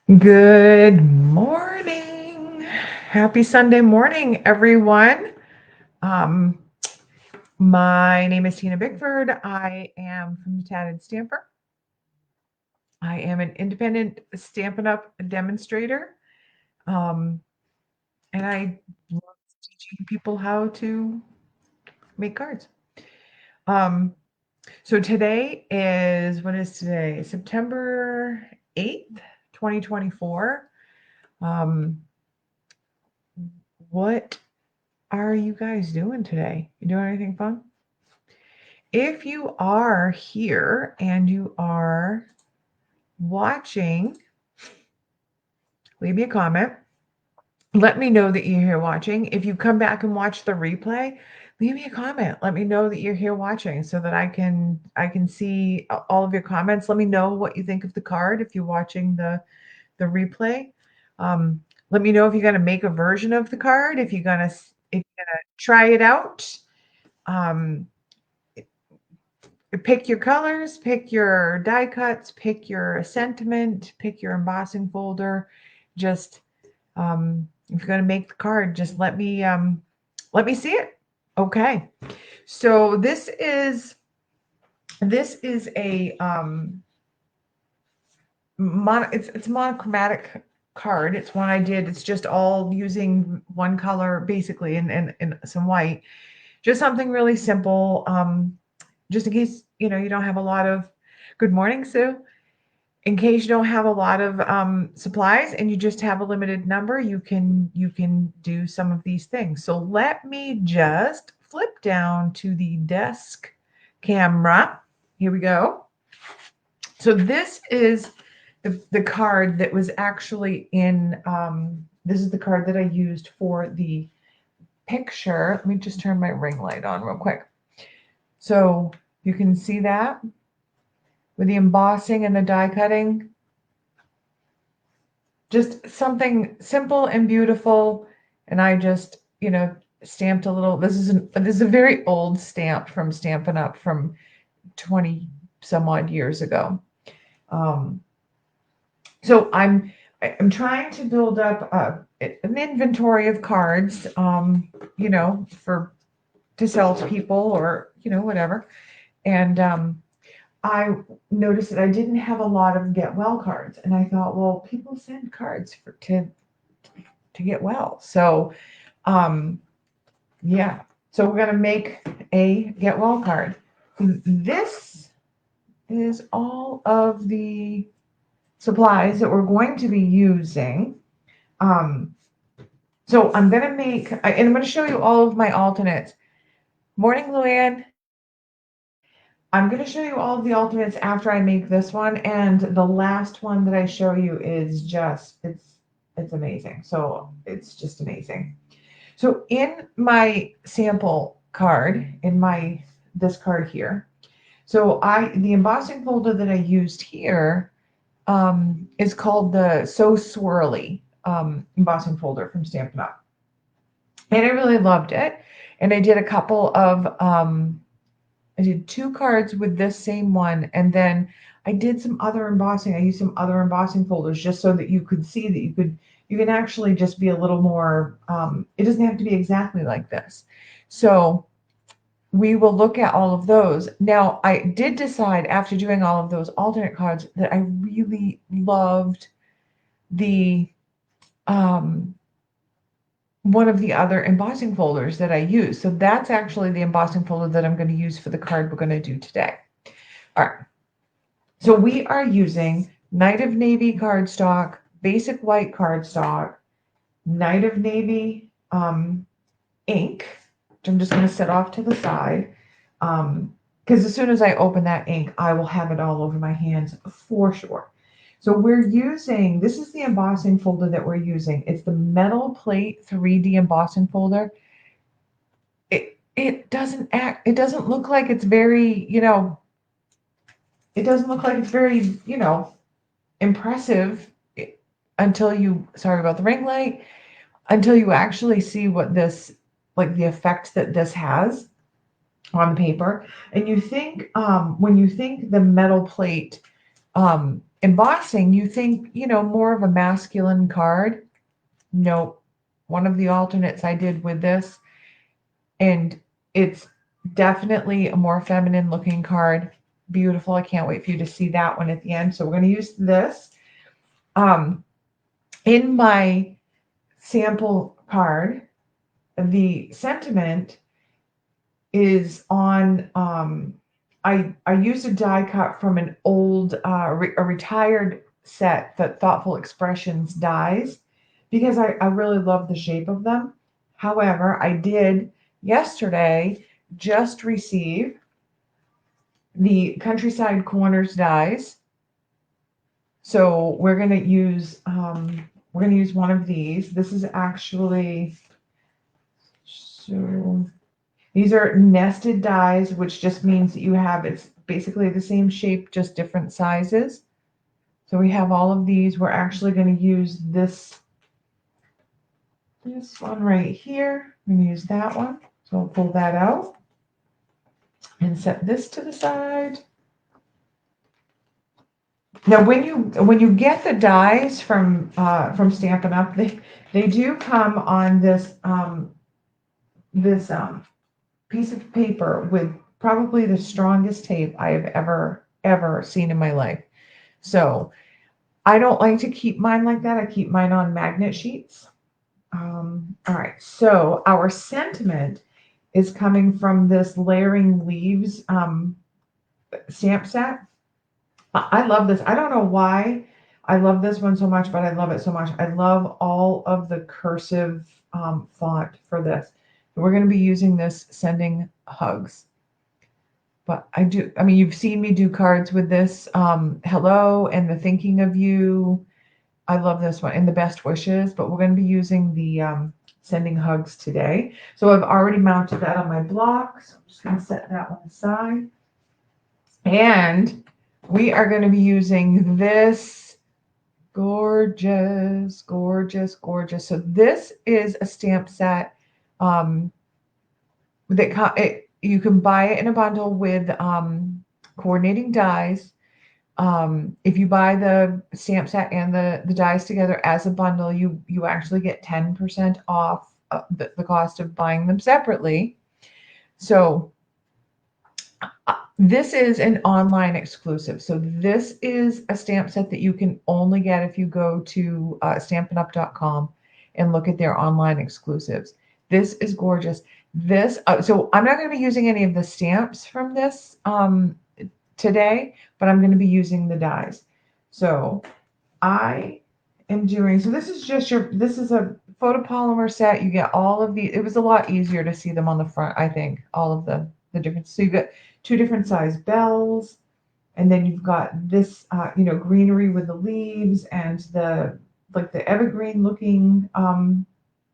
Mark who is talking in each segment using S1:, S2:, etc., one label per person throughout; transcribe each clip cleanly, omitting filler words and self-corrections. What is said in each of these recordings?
S1: Good morning. Happy Sunday morning, everyone. Um, my name is Tina Bickford. I am from the Tatted Stamper. I am an independent Stampin' Up! Demonstrator. Um, and I love teaching people how to make cards. Um, so today is, what is today? September 8th, 2024. Um, what are you guys doing today? You doing anything fun? If you are here and you are watching, leave me a comment. Let me know that you're here watching. If you come back and watch the replay, leave me a comment. Let me know that you're here watching so that I can see all of your comments. Let me know what you think of the card if you're watching the replay. Um, let me know if you're going to make a version of the card, if you're gonna try it out. Um, Pick your colors, pick your die cuts, pick your sentiment, pick your embossing folder. Just if you're gonna make the card, just let me see it. Okay. So this is a it's a monochromatic card. It's one I did. It's just all using one color basically and some white. Just something really simple. Just in case you don't have a lot of. Good morning, Sue. In case you don't have a lot of supplies and you just have a limited number, you can do some of these things. So let me just flip down to the desk camera. Here we go. So this is the card that was actually in. This is the card that I used for the picture. Let me just turn my ring light on real quick. So you can see that with the embossing and the die cutting. Just something simple and beautiful. And I just, stamped a little. This is a very old stamp from Stampin' Up! From 20 some odd years ago. Um, so I'm trying to build up an inventory of cards, for to sell to people or whatever. And I noticed that I didn't have a lot of get well cards, and I thought, well, people send cards to get well. So, um, yeah. So we're gonna make a get well card. This is all of the supplies that we're going to be using. Um, so and I'm gonna show you all of my alternates. Morning, Luann. I'm going to show you all of the alternates after I make this one, and the last one that I show you is just it's amazing. So it's just amazing. So in my sample card, this card here, so the embossing folder that I used here is called the So Swirly embossing folder from Stampin' Up! And I really loved it. And I did a couple of I did 2 cards with this same one, and then I did some other embossing. I used some other embossing folders just so that you could see that you can actually just be a little more. It doesn't have to be exactly like this. So we will look at all of those. Now, I did decide after doing all of those alternate cards that I really loved the one of the other embossing folders that I use. So that's actually the embossing folder that I'm going to use for the card we're going to do today. All right. So we are using Night of Navy cardstock, basic white cardstock, Night of Navy ink, which I'm just going to set off to the side. Because as soon as I open that ink, I will have it all over my hands for sure. So this is the embossing folder that we're using. It's the Metal Plate 3D embossing folder. It doesn't look like it's very, it doesn't look like it's very, impressive sorry about the ring light, until you actually see what this, like the effect that this has on paper. And you think, when you think the metal plate embossing, you think, you know, more of a masculine card. Nope. One of the alternates I did with this, and it's definitely a more feminine looking card. Beautiful. I can't wait for you to see that one at the end. So we're going to use this. In my sample card, the sentiment is on, I used a die cut from an old, a retired set, that Thoughtful Expressions dies, because I really love the shape of them. However, I did yesterday just receive the Countryside Corners dies. So we're going to use one of these. This is actually, so these are nested dies, which just means that you have, it's basically the same shape, just different sizes. So we have all of these. We're actually going to use this one right here. I'm going to use that one. So I'll pull that out and set this to the side. Now, when you get the dies from Stampin' Up, they do come on this piece of paper with probably the strongest tape I have ever seen in my life. So I don't like to keep mine like that. I keep mine on magnet sheets. All right, so our sentiment is coming from this Layering Leaves stamp set. I love this. I don't know why I love this one so much, but I love it so much. I love all of the cursive font for this. We're going to be using this Sending Hugs. But I mean, you've seen me do cards with this. Hello and the Thinking of You. I love this one, and the Best Wishes, but we're going to be using the Sending Hugs today. So I've already mounted that on my block. So I'm just going to set that one aside. And we are going to be using this gorgeous, gorgeous, gorgeous. So this is a stamp set you can buy it in a bundle with coordinating dies. If you buy the stamp set and the dies together as a bundle, you actually get 10% off the cost of buying them separately. So this is an online exclusive. So this is a stamp set that you can only get if you go to stampinup.com and look at their online exclusives. This is gorgeous. This so I'm not going to be using any of the stamps from this today, but I'm going to be using the dies. So I am doing, so this is just this is a photopolymer set. You get all of the, it was a lot easier to see them on the front, I think, all of the different, so you get 2 different size bells, and then you've got this, greenery with the leaves and the evergreen looking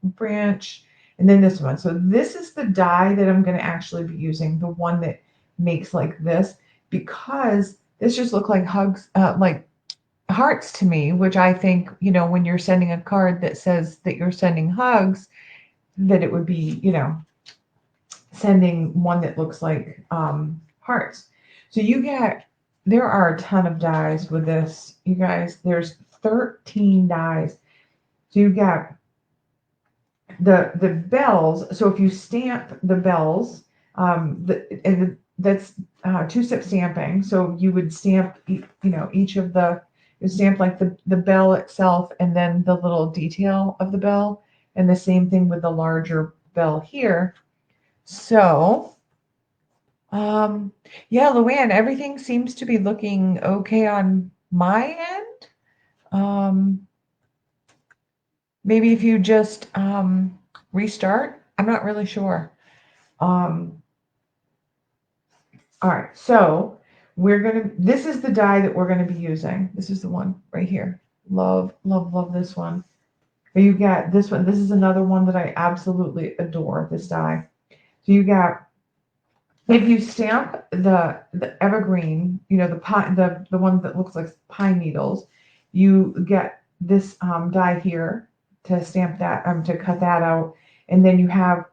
S1: branch, and then this one. So this is the die that I'm going to actually be using, the one that makes like this, because this just looked like hugs, like hearts to me, which I think, when you're sending a card that says that you're sending hugs, that it would be, sending one that looks like hearts. So there are a ton of dies with this, you guys. There's 13 dies. So you got the bells. So if you stamp the bells, that's 2-step stamping. So you would stamp, each of you stamp like the bell itself and then the little detail of the bell, and the same thing with the larger bell here. So, yeah, Luann, everything seems to be looking okay on my end. Maybe if you just restart, I'm not really sure. All right, so this is the die that we're gonna be using. This is the one right here. Love, love, love this one. You got this one. This is another one that I absolutely adore, this die. So you got, if you stamp the evergreen, the one that looks like pine needles, you get this die here to stamp that, to cut that out, and then you have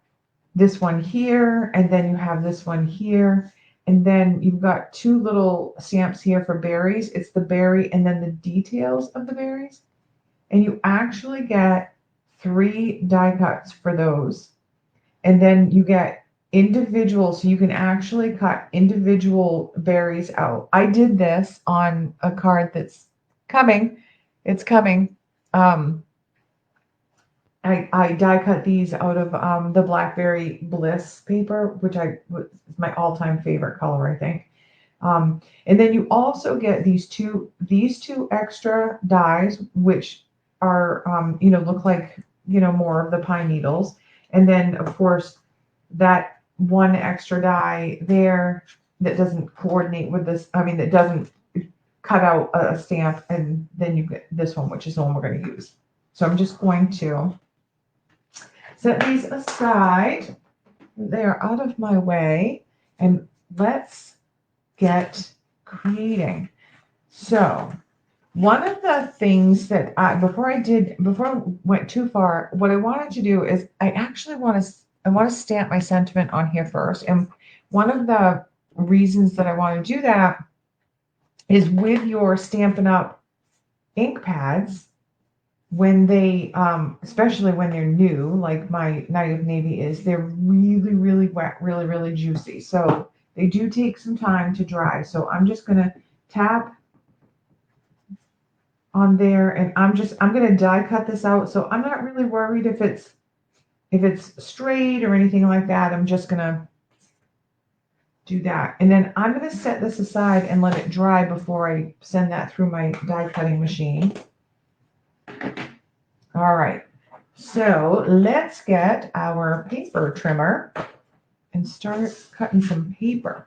S1: this one here, and then you have this one here, And then you've got two little stamps here for berries. It's the berry and then the details of the berries. And you actually get 3 die cuts for those. And then you get individual, so you can actually cut individual berries out. I did this on a card that's coming. It's coming. I die cut these out of the Blackberry Bliss paper, which is my all-time favorite color, I think. And then you also get these two extra dies, which are look like more of the pine needles. And then of course that one extra die there that doesn't coordinate with this. I mean, that doesn't cut out a stamp, and then you get this one, which is the one we're going to use. So I'm just going to set these aside. They are out of my way, and let's get creating. So one of the things that before I went too far, what I wanted to do is I want to stamp my sentiment on here first. And one of the reasons that I want to do that is with your Stampin' Up! Ink pads, when they, especially when they're new, like my Night of Navy is, they're really, really wet, really, really juicy. So they do take some time to dry. So I'm just going to tap on there, and I'm going to die cut this out. So I'm not really worried if it's straight or anything like that. I'm just going to do that. And then I'm going to set this aside and let it dry before I send that through my die cutting machine. All right, so let's get our paper trimmer and start cutting some paper.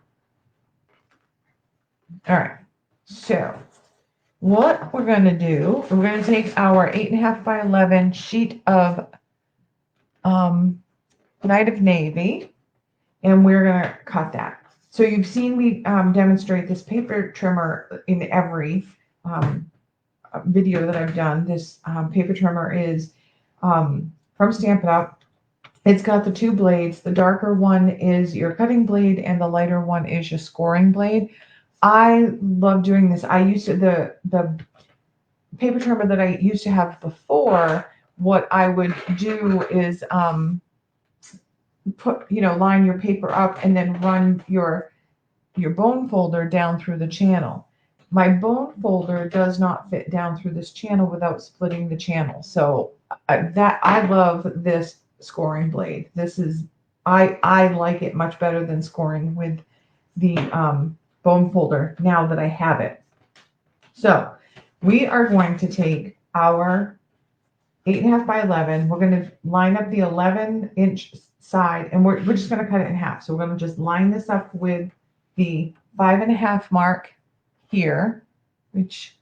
S1: All right, so what we're going to do, we're going to take our 8.5 by 11 sheet of Night of Navy, and we're going to cut that. So you've seen me demonstrate this paper trimmer in every video that I've done. This paper trimmer is from Stampin' Up! It's got the 2 blades. The darker one is your cutting blade, and the lighter one is your scoring blade. I love doing this. I used to, the paper trimmer that I used to have before, what I would do is line your paper up and then run your bone folder down through the channel. My bone folder does not fit down through this channel without splitting the channel. So I love this scoring blade. I like it much better than scoring with the bone folder now that I have it. So we are going to take our 8.5 by 11. We're going to line up the 11-inch side, and we're just going to cut it in half. So we're going to just line this up with the 5.5 mark here, which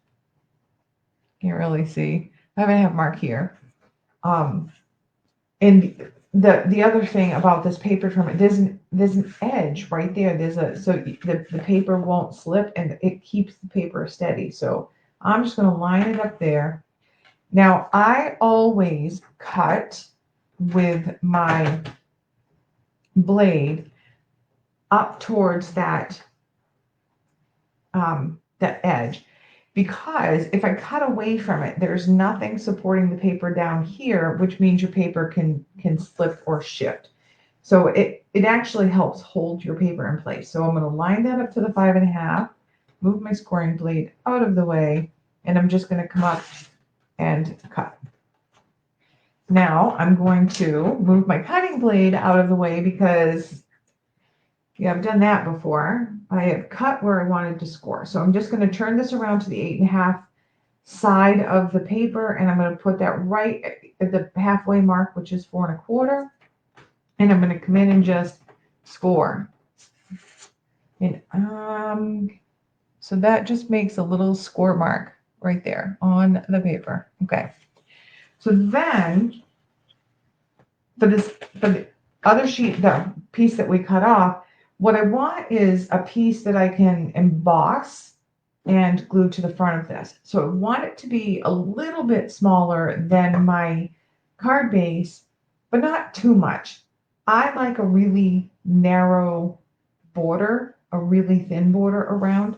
S1: you can't really see. 5.5 mark here. And the other thing about this paper trimmer, there's an edge right there. So the paper won't slip, and it keeps the paper steady. So I'm just going to line it up there. Now I always cut with my blade up towards that edge, because if I cut away from it, there's nothing supporting the paper down here, which means your paper can slip or shift. So it actually helps hold your paper in place. So I'm going to line that up to the 5.5, move my scoring blade out of the way, and I'm just going to come up and cut. Now I'm going to move my cutting blade out of the way because I've done that before. I have cut where I wanted to score. So I'm just going to turn this around to the 8.5 side of the paper, and I'm going to put that right at the halfway mark, which is 4.25. And I'm going to come in and just score. And so that just makes a little score mark right there on the paper. Okay. So then for the other sheet, the piece that we cut off, what I want is a piece that I can emboss and glue to the front of this. So I want it to be a little bit smaller than my card base, but not too much. I like a really narrow border a really thin border around.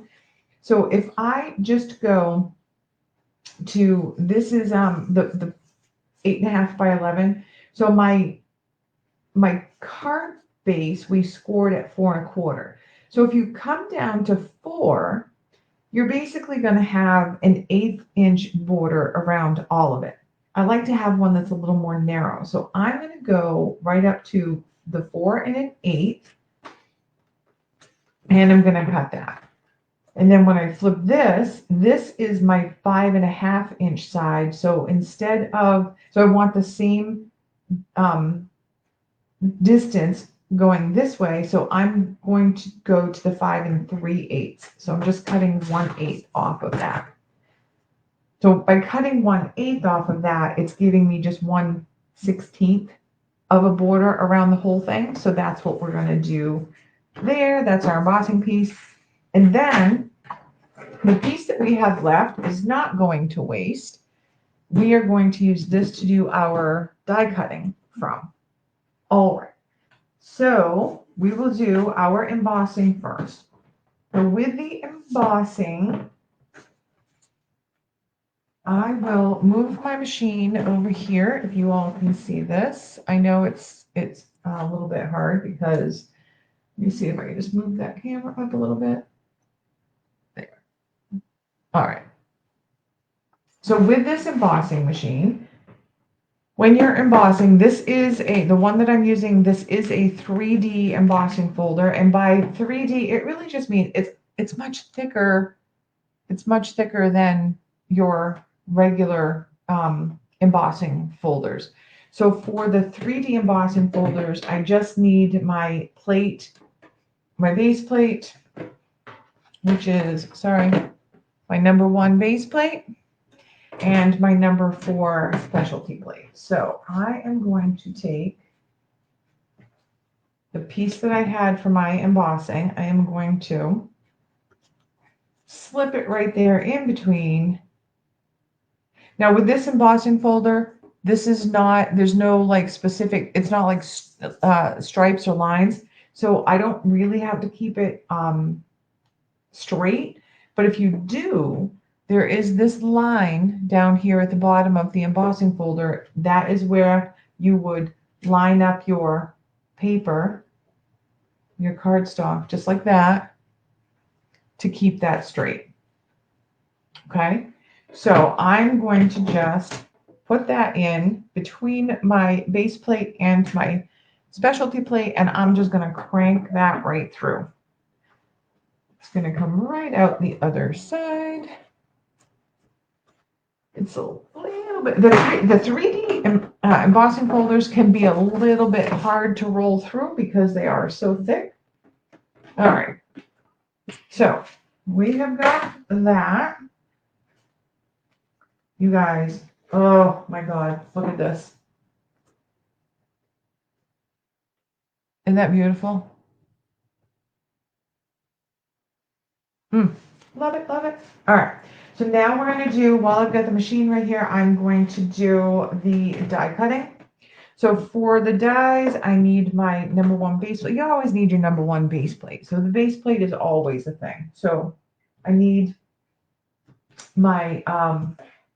S1: So if I just go to, this is the 8.5 by 11. So my card base we scored at 4.25. So if you come down to 4, you're basically going to have an 1/8 inch border around all of it. I like to have one that's a little more narrow. So I'm going to go right up to the 4 1/8, and I'm going to cut that. And then when I flip this, this is my 5.5 inch side. So instead of, so I want the same distance going this way. So I'm going to go to the 5 3/8. So I'm just cutting 1/8 off of that. So by cutting 1/8 off of that, it's giving me just 1/16 of a border around the whole thing. So that's what we're going to do there. That's our embossing piece. And then the piece that we have left is not going to waste. We are going to use this to do our die cutting from. All right. So we will do our embossing first. So with the embossing, I will move my machine over here if you all can see this. I know it's a little bit hard because, let me see if I can just move that camera up a little bit. There. All right. So with this embossing machine, when you're embossing, this is the one that I'm using, this is a 3D embossing folder. And by 3D, it really just means it's much thicker. It's much thicker than your regular embossing folders. So for the 3D embossing folders, I just need my plate, my base plate, which is, sorry, my number 1 base plate, and my number 4 specialty plate. So I am going to take the piece that I had for my embossing. I am going to slip it right there in between. Now with this embossing folder, this is not, there's no like specific, it's not like stripes or lines. So I don't really have to keep it straight. But if you do, there is this line down here at the bottom of the embossing folder. That is where you would line up your paper, your cardstock, just like that, to keep that straight. Okay, so I'm going to just put that in between my base plate and my specialty plate, and I'm just going to crank that right through. It's going to come right out the other side. It's a little bit, the 3D embossing folders can be a little bit hard to roll through because they are so thick. All right, so we have got that. You guys, oh my God, look at this. Isn't that beautiful? Love it, love it. All right. So now we're going to do, while I've got the machine right here, I'm going to do the die cutting. So for the dies, I need my number 1 base plate. You always need your number 1 base plate. So the base plate is always a thing. So I need my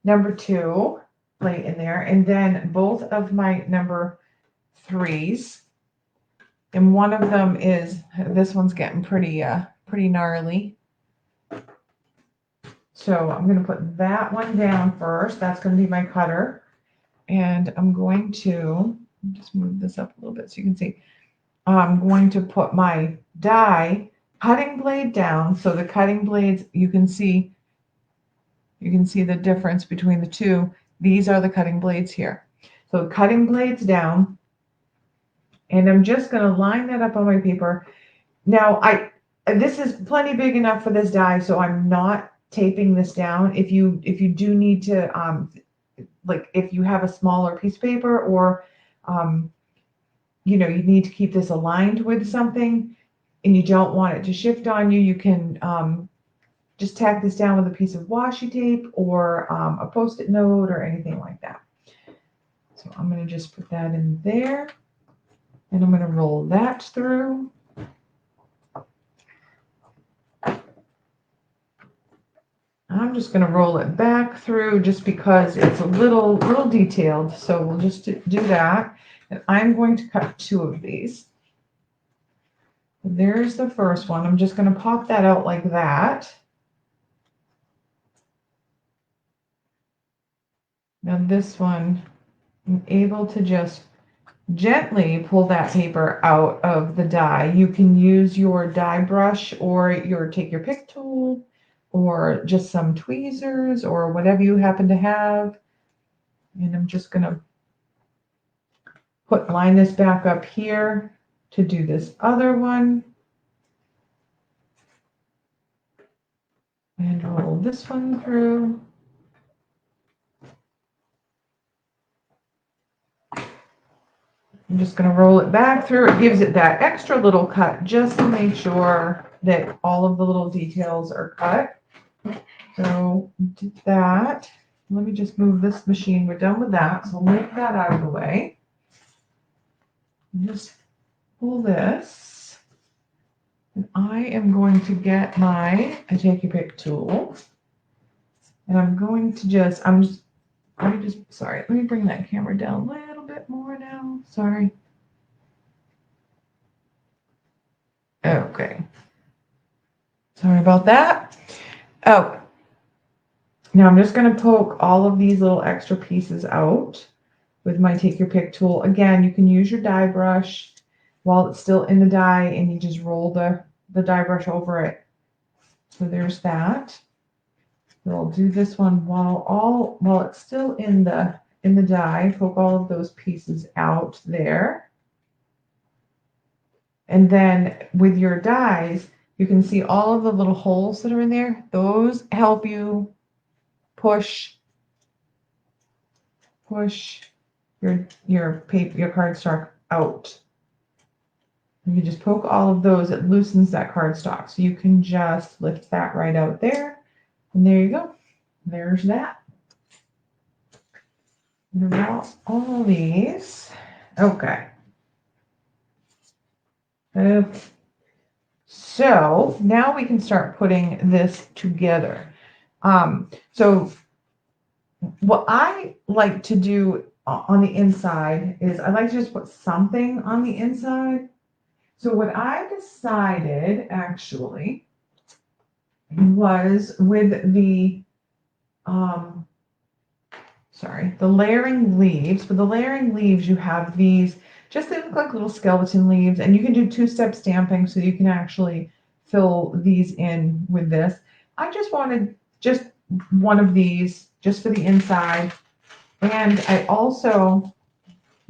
S1: number 2 plate in there, and then both of my number 3s. And one of them is, this one's getting pretty gnarly. So I'm going to put that one down first. That's going to be my cutter. And I'm going to just move this up a little bit so you can see. I'm going to put my die cutting blade down. So the cutting blades, you can see the difference between the two. These are the cutting blades here. So cutting blades down. And I'm just going to line that up on my paper. Now, this is plenty big enough for this die, so I'm not taping this down. If you do need to, like if you have a smaller piece of paper, or you know, you need to keep this aligned with something and you don't want it to shift on you, you can just tack this down with a piece of washi tape or a Post-it note or anything like that. So I'm going to just put that in there, and I'm going to roll that through. I'm just going to roll it back through just because it's a little detailed. So we'll just do that. And I'm going to cut 2 of these. There's the first one. I'm just going to pop that out like that. Now this one, I'm able to just gently pull that paper out of the die. You can use your die brush or take your pick tool or just some tweezers or whatever you happen to have. And I'm just going to line this back up here to do this other one. And roll this one through. I'm just going to roll it back through. It gives it that extra little cut just to make sure that all of the little details are cut. So did that. Let me just move this machine. We're done with that. So we'll move that out of the way. Just pull this. And I am going to get my take your pick tool. And I'm going to sorry, let me bring that camera down a little bit more now. Sorry. Okay. Sorry about that. Oh, now I'm just going to poke all of these little extra pieces out with my take your pick tool. Again, you can use your die brush while it's still in the die and you just roll the die brush over it. So there's that. We'll do this one while it's still in the die. Poke all of those pieces out there. And then with your dies, you can see all of the little holes that are in there. Those help you push your paper, your cardstock out. You just poke all of those. It loosens that cardstock. So you can just lift that right out there. And there you go. There's that. Now all these. Okay. So now we can start putting this together. So what I like to do on the inside is I like to just put something on the inside. So what I decided actually was with the the layering leaves. For the layering leaves, you have these, they look like little skeleton leaves, and you can do 2-step stamping so you can actually fill these in with this. I just wanted just one of these just for the inside, and I also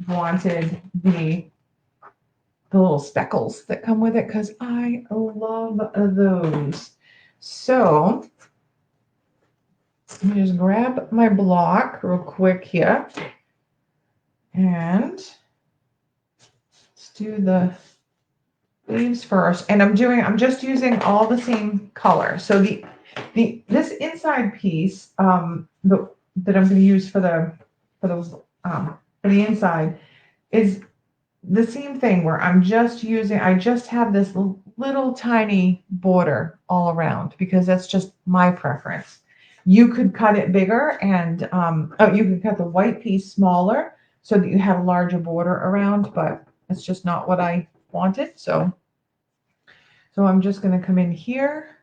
S1: wanted the little speckles that come with it because I love those. So let me just grab my block real quick here and let's do the leaves first. And I'm just using all the same color. So this inside piece that I'm going to use for the inside is the same thing where I just have this little tiny border all around because that's just my preference. You could cut it bigger and you could cut the white piece smaller so that you have a larger border around, but it's just not what I wanted. So I'm just going to come in here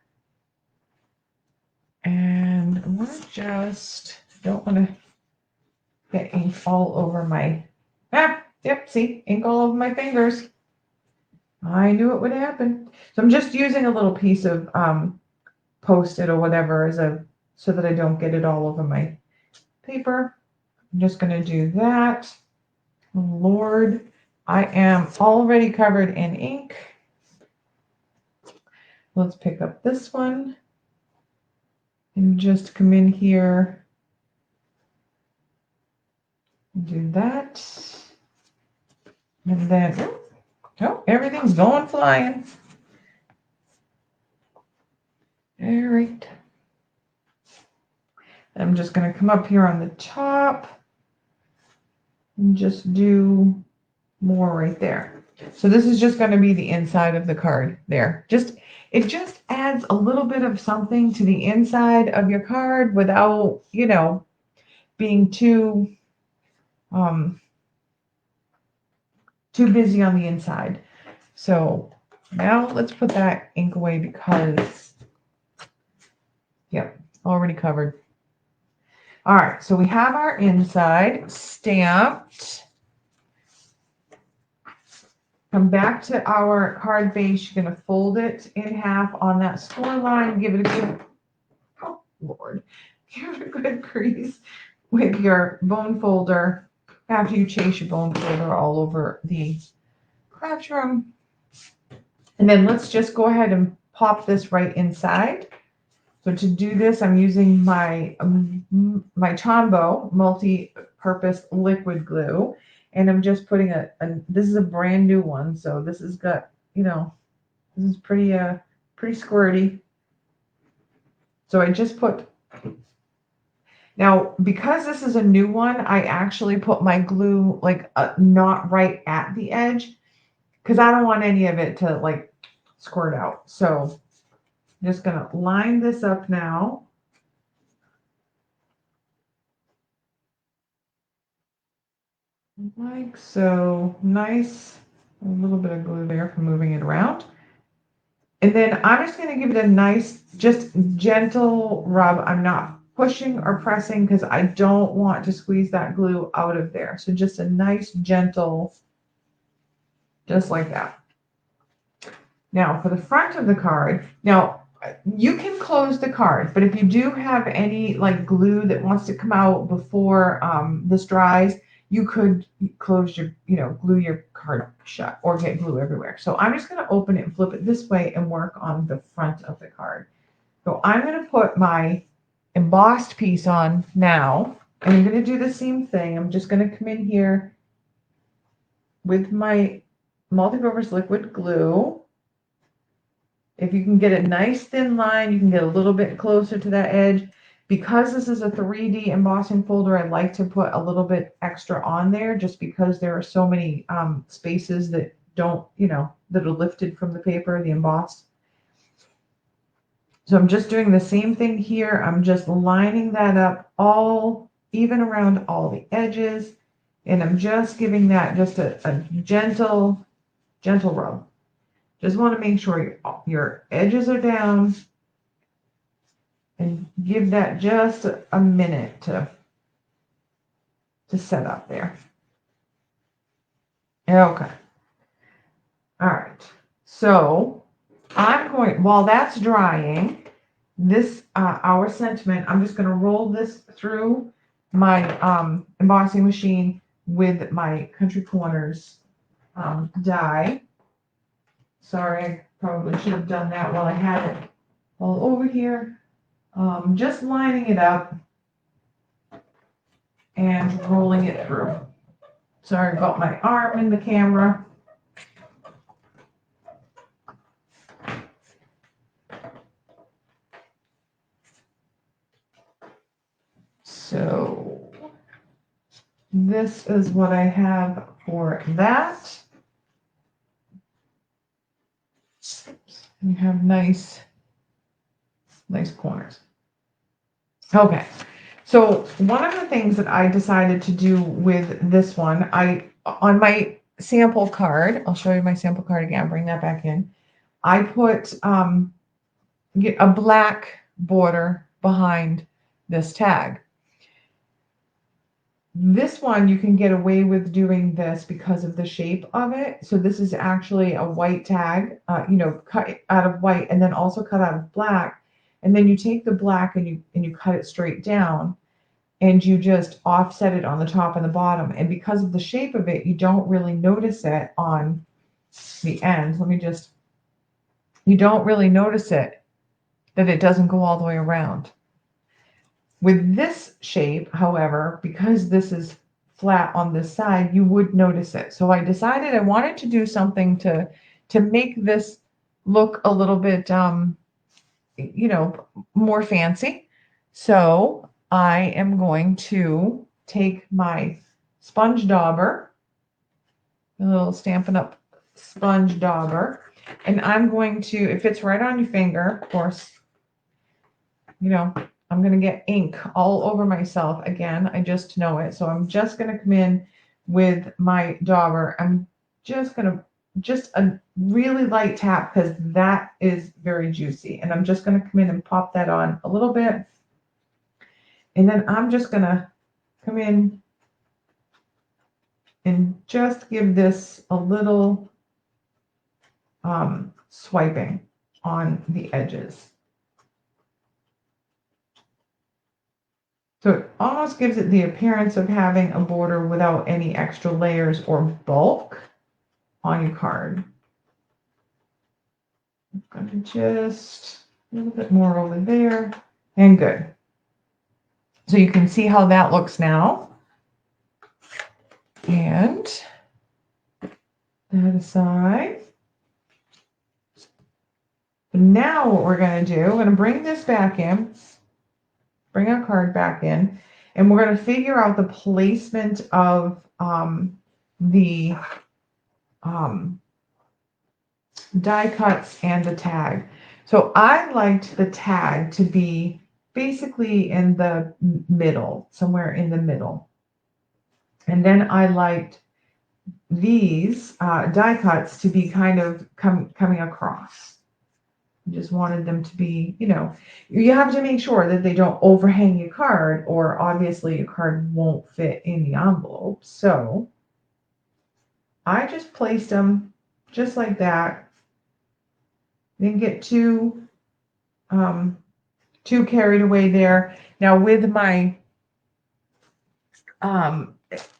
S1: and don't want to get ink all over my, yep, see, ink all over my fingers. I knew it would happen. So I'm just using a little piece of Post-it or whatever so that I don't get it all over my paper. I'm just going to do that. Lord, I am already covered in ink. Let's pick up this one and just come in here and do that. And then, oh, everything's going flying. All right. I'm just going to come up here on the top and just do more right there. So this is just going to be the inside of the card there. It just adds a little bit of something to the inside of your card without, being um, too busy on the inside. So now let's put that ink away because, yep, already covered. All right, so we have our inside stamped. Come back to our card base. You're going to fold it in half on that score line. Give it a good, oh Lord, give it a good crease with your bone folder after you chase your bone folder all over the craft room. And then let's just go ahead and pop this right inside. So to do this, I'm using my Tombow multi-purpose liquid glue, and I'm just putting this is a brand new one, so this has got, this is pretty squirty. So I just put, now because this is a new one, I actually put my glue like not right at the edge because I don't want any of it to like squirt out. So I'm just gonna line this up now. Like so. Nice. A little bit of glue there for moving it around. And then I'm just going to give it a nice, just gentle rub. I'm not pushing or pressing because I don't want to squeeze that glue out of there. So just a nice, gentle, just like that. Now for the front of the card, now you can close the card, but if you do have any like glue that wants to come out before this dries, you could close your, glue your card shut or get glue everywhere. So I'm just going to open it and flip it this way and work on the front of the card. So I'm going to put my embossed piece on now, and I'm going to do the same thing. I'm just going to come in here with my multi-purpose liquid glue. If you can get a nice thin line, you can get a little bit closer to that edge. Because this is a 3D embossing folder, I like to put a little bit extra on there just because there are so many spaces that don't, that are lifted from the paper, the embossed. So I'm just doing the same thing here. I'm just lining that up all even around all the edges. And I'm just giving that just a gentle rub. Just want to make sure your edges are down. And give that just a minute to set up there. Okay. All right. So I'm going, while that's drying, this our sentiment, I'm just going to roll this through my embossing machine with my Country Corners die. Sorry, I probably should have done that while I had it all over here. Just lining it up and rolling it through. Sorry about my arm in the camera. So this is what I have for that. You have nice corners. Okay, so one of the things that I decided to do with this one, on my sample card, I'll show you my sample card again, bring that back in. I put a black border behind this tag. This one you can get away with doing this because of the shape of it. So this is actually a white tag, cut out of white and then also cut out of black. And then you take the black and you cut it straight down and you just offset it on the top and the bottom. And because of the shape of it, you don't really notice it on the ends. You don't really notice it that it doesn't go all the way around. With this shape, however, because this is flat on this side, you would notice it. So I decided I wanted to do something to make this look a little bit, more fancy. So I am going to take my sponge dauber, a little Stampin' Up! Sponge dauber, And I'm going to, it fits right on your finger, of course, you know, I'm going to get ink all over myself again. I just know it. So I'm just going to come in with my dauber. I'm just going to, just a really light tap because that is very juicy. And I'm just going to come in and pop that on a little bit. And then I'm just going to come in and just give this a little swiping on the edges. So it almost gives it the appearance of having a border without any extra layers or bulk on your card. I'm going to just a little bit more over there, and good. So you can see how that looks now. And that aside. Now what we're going to do, we're going to bring this back in, bring our card back in, and we're going to figure out the placement of the die cuts and the tag. So I liked the tag to be basically in the middle, somewhere in the middle. And then I liked these die cuts to be kind of coming across. I just wanted them to be, you know, you have to make sure that they don't overhang your card, or obviously your card won't fit in the envelope. So I just placed them just like that. Didn't get too carried away there. Now with my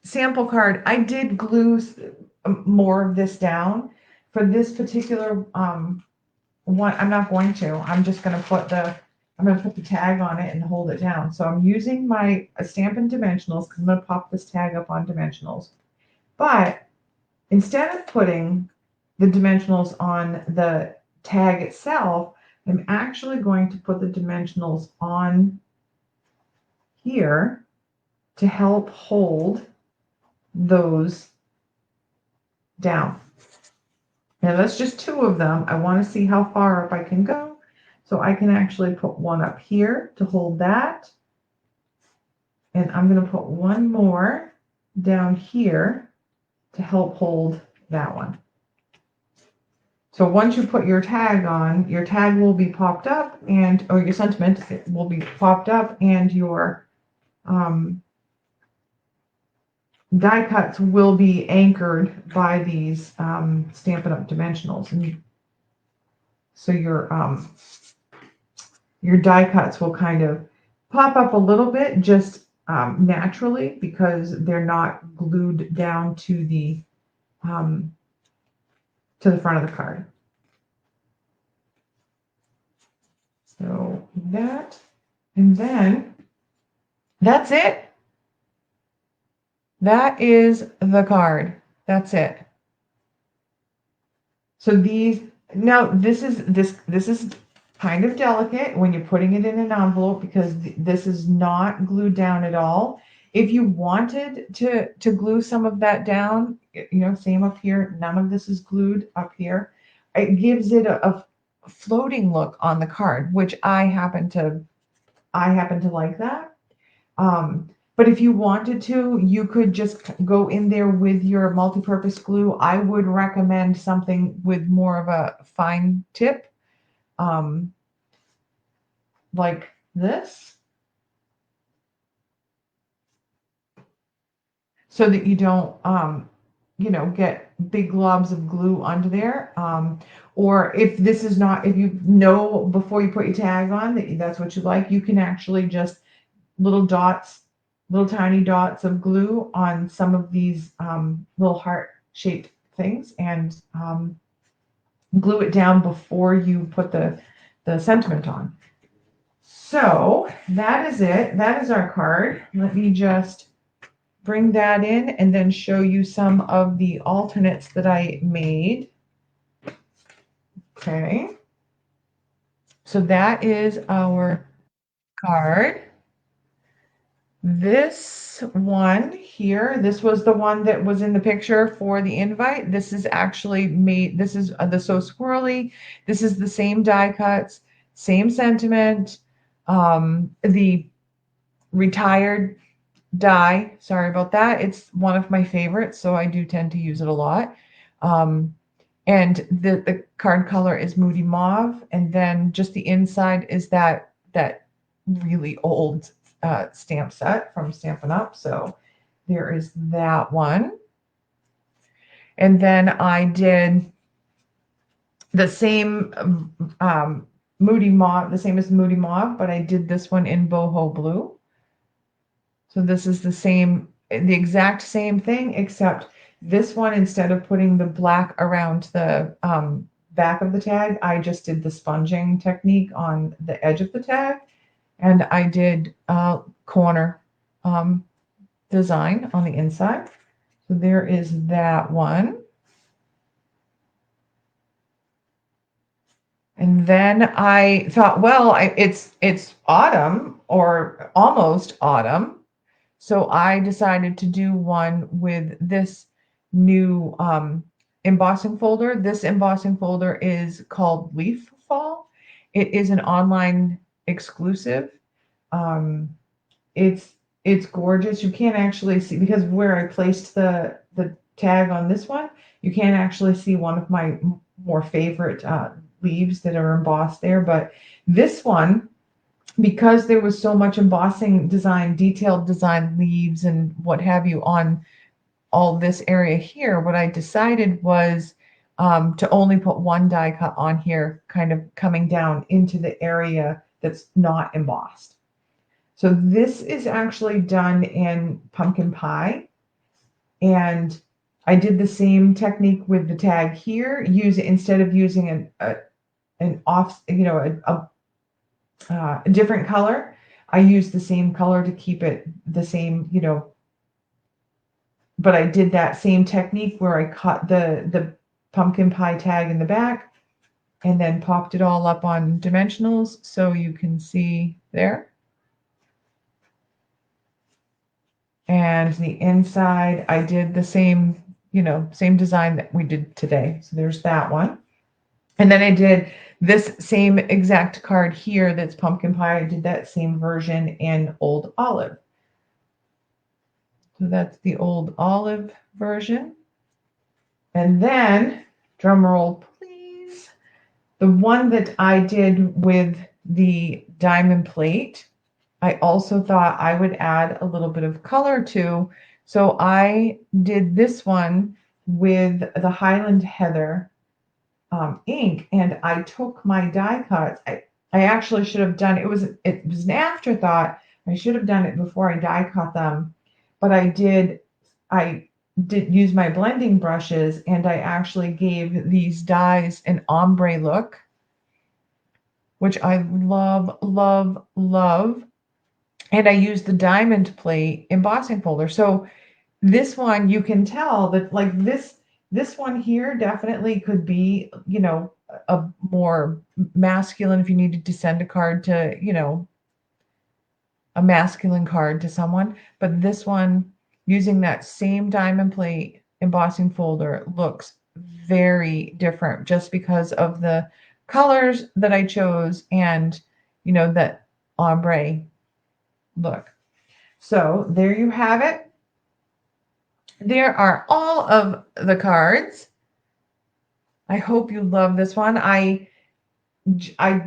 S1: sample card, I did glue more of this down. For this particular one, I'm not going to. I'm just going to put the tag on it and hold it down. So I'm using my Stampin' Dimensionals because I'm going to pop this tag up on Dimensionals. But instead of putting the Dimensionals on the tag itself, I'm actually going to put the Dimensionals on here to help hold those down. Now that's just two of them. I want to see how far up I can go. So I can actually put one up here to hold that. And I'm going to put one more down here to help hold that one. So once you put your tag on, your tag will be popped up, and or your sentiment will be popped up, and your die cuts will be anchored by these Stampin' Up! Dimensionals. And so your die cuts will kind of pop up a little bit just naturally because they're not glued down to the front of the card. So that, and then that's it. That is the card. That's it. So these, now this is kind of delicate when you're putting it in an envelope because this is not glued down at all. If you wanted to glue some of that down, you know, same up here, none of this is glued up here. It gives it a floating look on the card, which I happen to like that. But if you wanted to, you could just go in there with your multi-purpose glue. I would recommend something with more of a fine tip, like this, so that you don't, you know, get big globs of glue under there. Or if this is not, if you know before you put your tag on that that's what you like, you can actually just little dots, little tiny dots of glue on some of these little heart-shaped things and glue it down before you put the sentiment on. So that is it. That is our card. Let me just bring that in and then show you some of the alternates that I made. Okay. So that is our card. This one here, this was the one that was in the picture for the invite. This is actually made, this is the So Squirrely. This is the same die cuts, same sentiment. The retired die, sorry about that. It's one of my favorites, so I do tend to use it a lot. And the card color is Moody Mauve, and then just the inside is that really old stamp set from Stampin' Up. So there is that one. And then I did the same Moody Mauve, the same as Moody Mauve, but I did this one in Boho Blue. So this is the same, the exact same thing, except this one, instead of putting the black around the back of the tag, I just did the sponging technique on the edge of the tag. And I did corner design on the inside. So there is that one. And then I thought, well, it's autumn or almost autumn. So I decided to do one with this new embossing folder. This embossing folder is called Leaf Fall. It is an online exclusive. It's gorgeous. You can't actually see, because where I placed the tag on this one, you can't actually see one of my more favorite leaves that are embossed there. But this one, because there was so much embossing design, detailed design leaves and what have you on all this area here, what I decided was to only put one die cut on here, kind of coming down into the area that's not embossed. So this is actually done in pumpkin pie. And I did the same technique with the tag here. Instead of using an off, a different color, I used the same color to keep it the same, but I did that same technique where I cut the pumpkin pie tag in the back and then popped it all up on dimensionals so you can see there. And the inside, I did the same, same design that we did today. So there's that one. And then I did this same exact card here that's pumpkin pie. I did that same version in Old Olive. So that's the Old Olive version. And then, drum roll please, the one that I did with the diamond plate, I also thought I would add a little bit of color to. So I did this one with the Highland Heather ink, and I took my die cuts. I actually should have done it. It was an afterthought. I should have done it before I die cut them, but I did use my blending brushes, and I actually gave these dies an ombre look, which I love, love, love. And I used the diamond plate embossing folder. So this one, you can tell that like this one here definitely could be, a more masculine, if you needed to send a card to, a masculine card to someone. But this one, using that same diamond plate embossing folder, looks very different just because of the colors that I chose and, that ombre look. So there you have it. There are all of the cards. I hope you love this one. I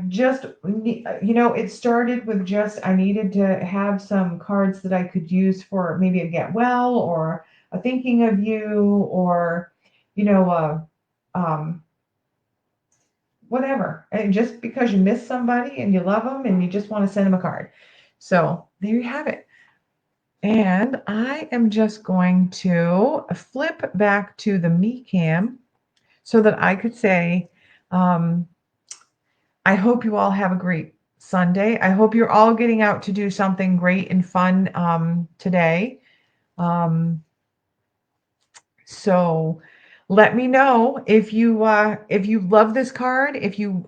S1: just, it started with just, I needed to have some cards that I could use for maybe a get well or a thinking of you or, whatever. And just because you miss somebody and you love them and you just want to send them a card. So there you have it. And I am just going to flip back to the me cam so that I could say, I hope you all have a great Sunday. I hope you're all getting out to do something great and fun today. So let me know if you love this card, if you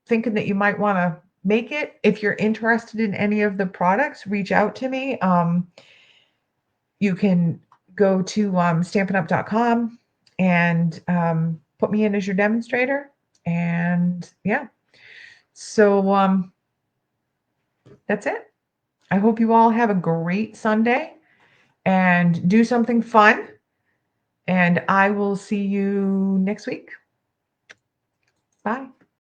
S1: thinking that you might want to make it. If you're interested in any of the products, reach out to me. You can go to stampinup.com and put me in as your demonstrator. And yeah, so that's it. I hope you all have a great Sunday and do something fun. And I will see you next week. Bye.